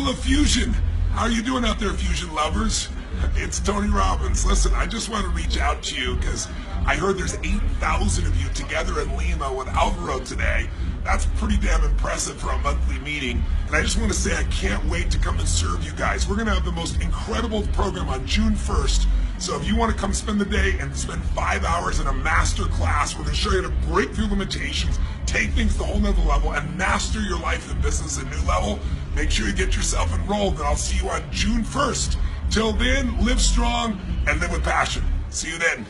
love fusion. How are you doing out there, fusion lovers? It's Tony Robbins. Listen, I just want to reach out to you because I heard there's 8,000 of you together in Lima with Alvaro today. That's pretty damn impressive for a monthly meeting. And I just want to say I can't wait to come and serve you guys. We're going to have the most incredible program on June 1st. So if you want to come spend the day and spend 5 hours in a master class, we're going to show you how to break through limitations, take things to a whole nother level, and master your life and business at a new level. Make sure you get yourself enrolled, and I'll see you on June 1st. Till then, live strong and live with passion. See you then.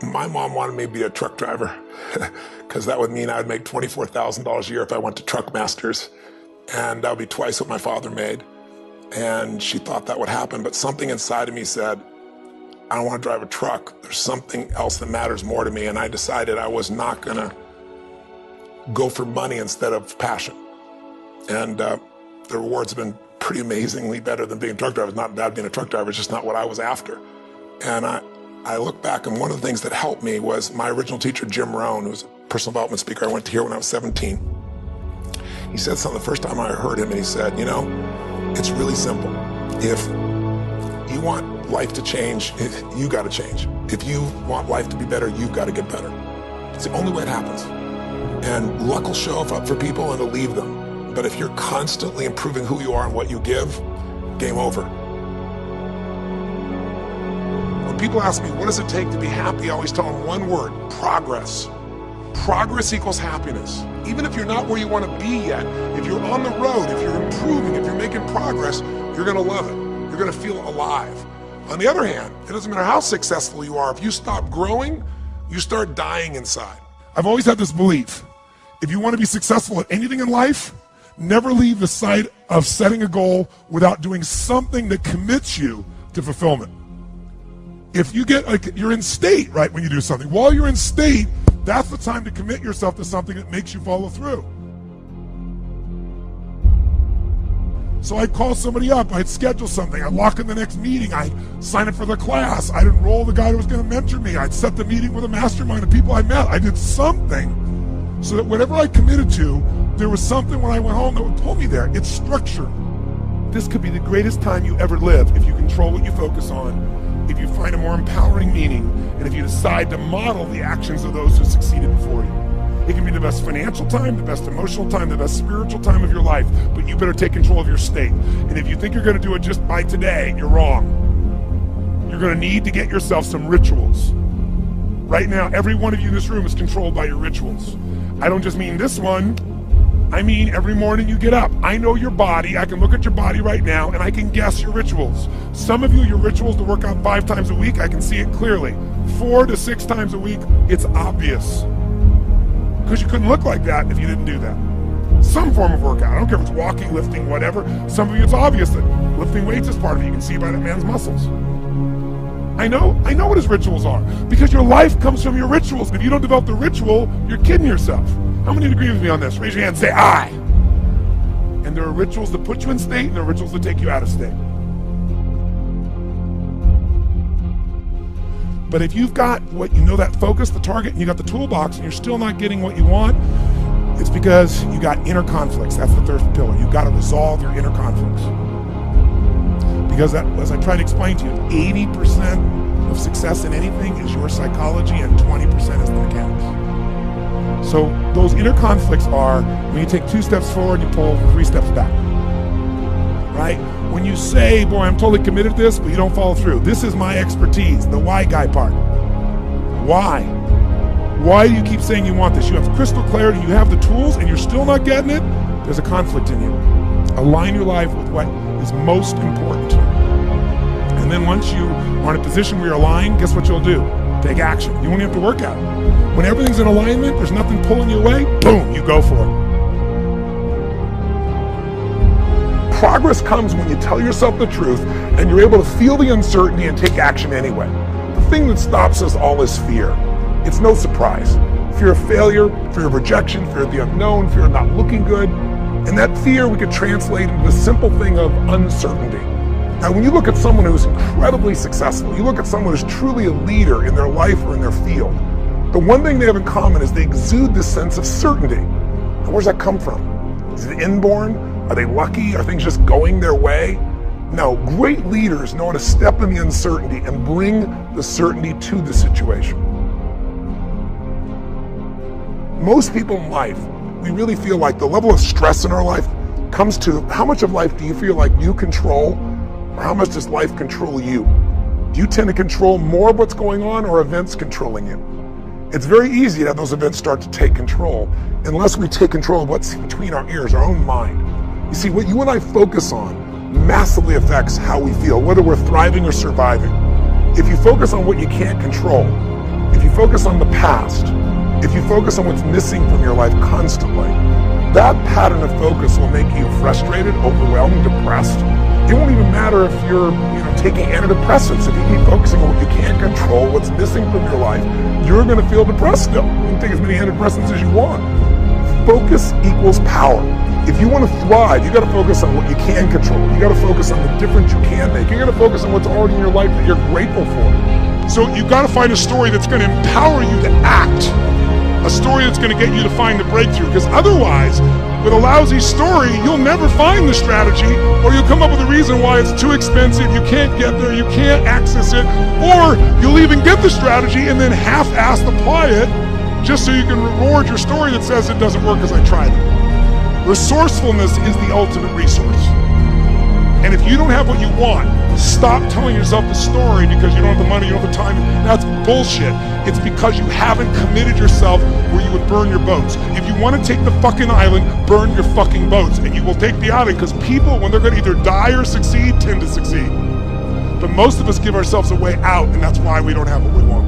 My mom wanted me to be a truck driver because that would mean I would make $24,000 a year if I went to Truck Masters, and that would be twice what my father made. And she thought that would happen, but something inside of me said, I don't want to drive a truck. There's something else that matters more to me, and I decided I was not going to go for money instead of passion. And the rewards have been pretty amazingly better than being a truck driver. It's not bad being a truck driver, it's just not what I was after. And I look back, and one of the things that helped me was my original teacher, Jim Rohn, who was a personal development speaker I went to hear when I was 17. He said something the first time I heard him, and he said, you know, it's really simple. If you want life to change, you got to change. If you want life to be better, you've got to get better. It's the only way it happens. And luck will show up for people and it'll leave them. But if you're constantly improving who you are and what you give, game over. When people ask me, what does it take to be happy? I always tell them one word: progress. Progress equals happiness. Even if you're not where you want to be yet, if you're on the road, if you're improving, if you're making progress, you're going to love it. You're going to feel alive. On the other hand, it doesn't matter how successful you are. If you stop growing, you start dying inside. I've always had this belief. If you want to be successful at anything in life, never leave the sight of setting a goal without doing something that commits you to fulfillment. If you get, like, you're in state, right, when you do something. While you're in state, that's the time to commit yourself to something that makes you follow through. So I'd call somebody up, I'd schedule something, I'd lock in the next meeting, I'd sign up for the class, I'd enroll the guy who was going to mentor me, I'd set the meeting with a mastermind of people I met. I did something so that whatever I committed to, there was something when I went home that would pull me there. It's structure. This could be the greatest time you ever live if you control what you focus on, if you find a more empowering meaning, and if you decide to model the actions of those who succeeded before you. It can be the best financial time, the best emotional time, the best spiritual time of your life, but you better take control of your state. And if you think you're going to do it just by today, you're wrong. You're going to need to get yourself some rituals. Right now, every one of you in this room is controlled by your rituals. I don't just mean this one. I mean every morning you get up. I know your body. I can look at your body right now, and I can guess your rituals. Some of you, your rituals to work out 5 times a week, I can see it clearly. 4 to 6 times a week, it's obvious. Because you couldn't look like that if you didn't do that. Some form of workout. I don't care if it's walking, lifting, whatever. Some of you, it's obvious that lifting weights is part of it. You can see by that man's muscles. I know what his rituals are. Because your life comes from your rituals. If you don't develop the ritual, you're kidding yourself. How many agree with me on this? Raise your hand and say, I. And there are rituals that put you in state, and there are rituals that take you out of state. But if you've got what you know, that focus, the target, and you got the toolbox, and you're still not getting what you want, it's because you got inner conflicts. That's the third pillar. You've got to resolve your inner conflicts. Because that, as I tried to explain to you, 80% of success in anything is your psychology, and 20% is the mechanics. So those inner conflicts are when you take 2 steps forward, you pull 3 steps back. Right? When you say, boy, I'm totally committed to this, but you don't follow through. This is my expertise, the why guy part. Why? Why do you keep saying you want this? You have crystal clarity, you have the tools, and you're still not getting it? There's a conflict in you. Align your life with what is most important to you. And then once you are in a position where you're aligned, guess what you'll do? Take action. You won't have to work at it. When everything's in alignment, there's nothing pulling you away, boom, you go for it. Progress comes when you tell yourself the truth and you're able to feel the uncertainty and take action anyway. The thing that stops us all is fear. It's no surprise. Fear of failure, fear of rejection, fear of the unknown, fear of not looking good. And that fear we could translate into the simple thing of uncertainty. Now, when you look at someone who's incredibly successful, you look at someone who's truly a leader in their life or in their field, the one thing they have in common is they exude this sense of certainty. Now, where's that come from? Is it inborn? Are they lucky? Are things just going their way? No, great leaders know how to step in the uncertainty and bring the certainty to the situation. Most people in life, we really feel like the level of stress in our life comes to how much of life do you feel like you control, or how much does life control you? Do you tend to control more of what's going on, or events controlling you? It's very easy to have those events start to take control unless we take control of what's between our ears, our own mind. You see, what you and I focus on massively affects how we feel, whether we're thriving or surviving. If you focus on what you can't control, if you focus on the past, if you focus on what's missing from your life constantly, that pattern of focus will make you frustrated, overwhelmed, depressed. It won't even matter if you're taking antidepressants. If you keep focusing on what you can't control, what's missing from your life, you're going to feel depressed still. You can take as many antidepressants as you want. Focus equals power. If you want to thrive, you got to focus on what you can control. You got to focus on the difference you can make. You got to focus on what's already in your life that you're grateful for. So you got to find a story that's going to empower you to act. A story that's going to get you to find the breakthrough, because otherwise, with a lousy story, you'll never find the strategy, or you'll come up with a reason why it's too expensive, you can't get there, you can't access it, or you'll even get the strategy and then half-assed apply it just so you can reward your story that says it doesn't work because I tried it. Resourcefulness is the ultimate resource. And if you don't have what you want, stop telling yourself the story because you don't have the money, you don't have the time. That's bullshit. It's because you haven't committed yourself where you would burn your boats. If you want to take the fucking island, burn your fucking boats, and you will take the island, because people, when they're going to either die or succeed, tend to succeed. But most of us give ourselves a way out, and that's why we don't have what we want.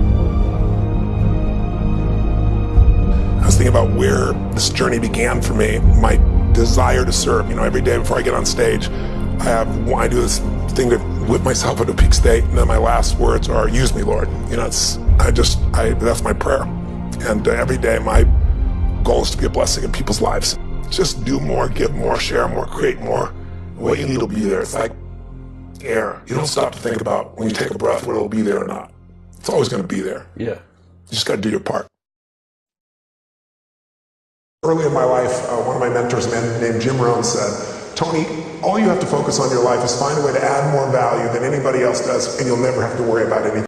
I was thinking about where this journey began for me, my desire to serve. Every day before I get on stage, I do this thing to whip myself into a peak state, and then my last words are, "Use me, Lord." That's my prayer. And every day my goal is to be a blessing in people's lives. Just do more, give more, share more, create more. What you need will be there. It's like air. You don't stop to think about when you take a breath whether it'll be there or not. It's always going to be there. Yeah. You just got to do your part. Early in my life, one of my mentors, a man named Jim Rohn, said, "Tony, all you have to focus on in your life is find a way to add more value than anybody else does, and you'll never have to worry about anything."